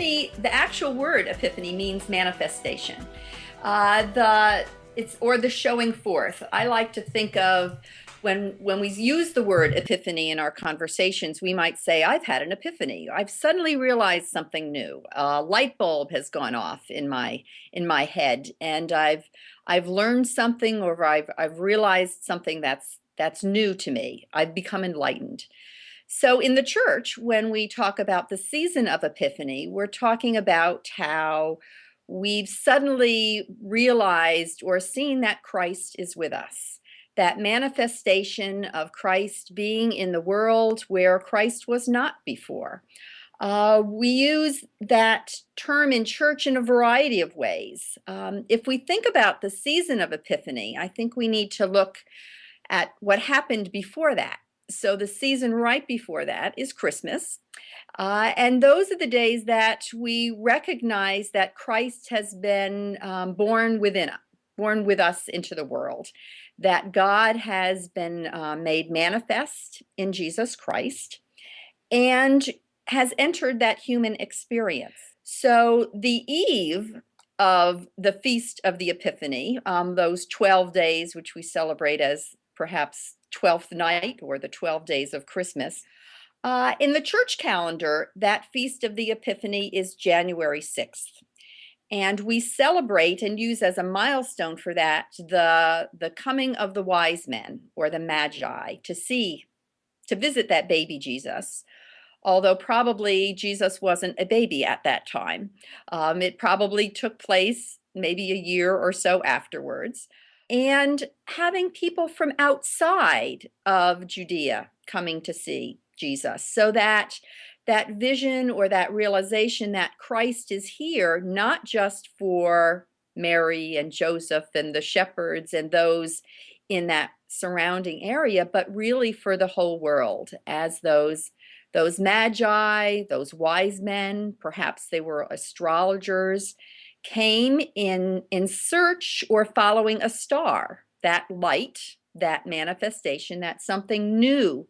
Epiphany, the actual word epiphany means manifestation. Or the showing forth. I like to think of when we use the word epiphany in our conversations, we might say, I've had an epiphany. I've suddenly realized something new. A light bulb has gone off in my head, and I've learned something, or I've realized something that's new to me. I've become enlightened. So in the church, when we talk about the season of Epiphany, we're talking about how we've suddenly realized or seen that Christ is with us. That manifestation of Christ being in the world where Christ was not before. We use that term in church in a variety of ways. If we think about the season of Epiphany, I think we need to look at what happened before that. So the season right before that is Christmas. And those are the days that we recognize that Christ has been born with us into the world, that God has been made manifest in Jesus Christ and has entered that human experience. So the eve of the Feast of the Epiphany, those 12 days which we celebrate as perhaps 12th night or the 12 days of Christmas. In the church calendar, that Feast of the Epiphany is January 6th. And we celebrate and use as a milestone for that the coming of the wise men or the magi to visit that baby Jesus. Although probably Jesus wasn't a baby at that time. It probably took place maybe a year or so afterwards. And having people from outside of Judea coming to see Jesus, so that vision or that realization that Christ is here, not just for Mary and Joseph and the shepherds and those in that surrounding area, but really for the whole world, as those magi, those wise men, perhaps they were astrologers, came in search or following a star, that light, that manifestation, that something new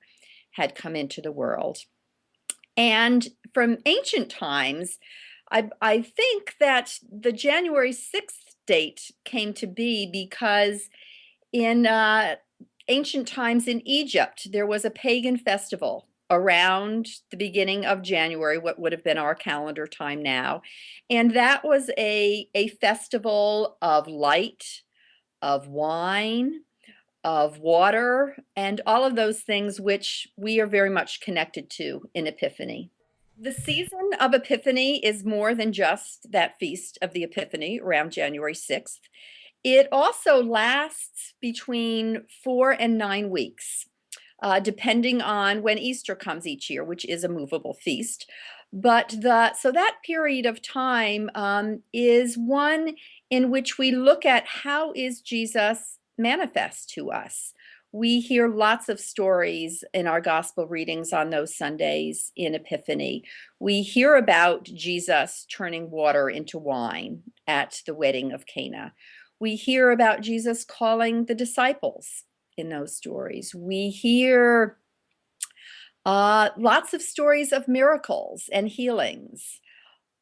had come into the world. And from ancient times, I think that the January 6th date came to be because in ancient times in Egypt, there was a pagan festival around the beginning of January, what would have been our calendar time now. And that was a festival of light, of wine, of water, and all of those things which we are very much connected to in Epiphany. The season of Epiphany is more than just that Feast of the Epiphany around January 6th. It also lasts between 4 and 9 weeks. Depending on when Easter comes each year, which is a movable feast. So that period of time is one in which we look at how is Jesus manifest to us. We hear lots of stories in our gospel readings on those Sundays in Epiphany. We hear about Jesus turning water into wine at the wedding of Cana. We hear about Jesus calling the disciples in those stories. We hear lots of stories of miracles and healings,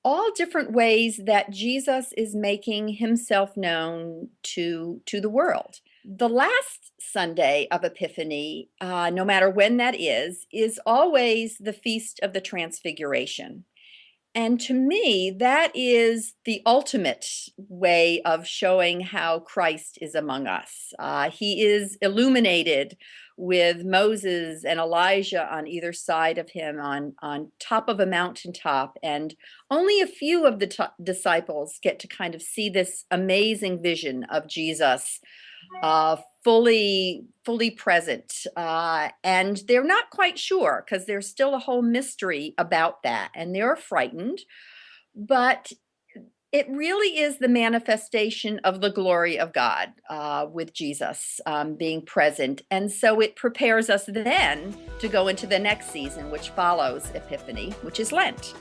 all different ways that Jesus is making himself known to the world. The last Sunday of Epiphany, no matter when that is always the Feast of the Transfiguration. And to me, that is the ultimate way of showing how Christ is among us. He is illuminated with Moses and Elijah on either side of him on top of a mountaintop. And only a few of the disciples get to kind of see this amazing vision of Jesus fully present. And they're not quite sure because there's still a whole mystery about that. And they're frightened. But it really is the manifestation of the glory of God with Jesus being present. And so it prepares us then to go into the next season, which follows Epiphany, which is Lent.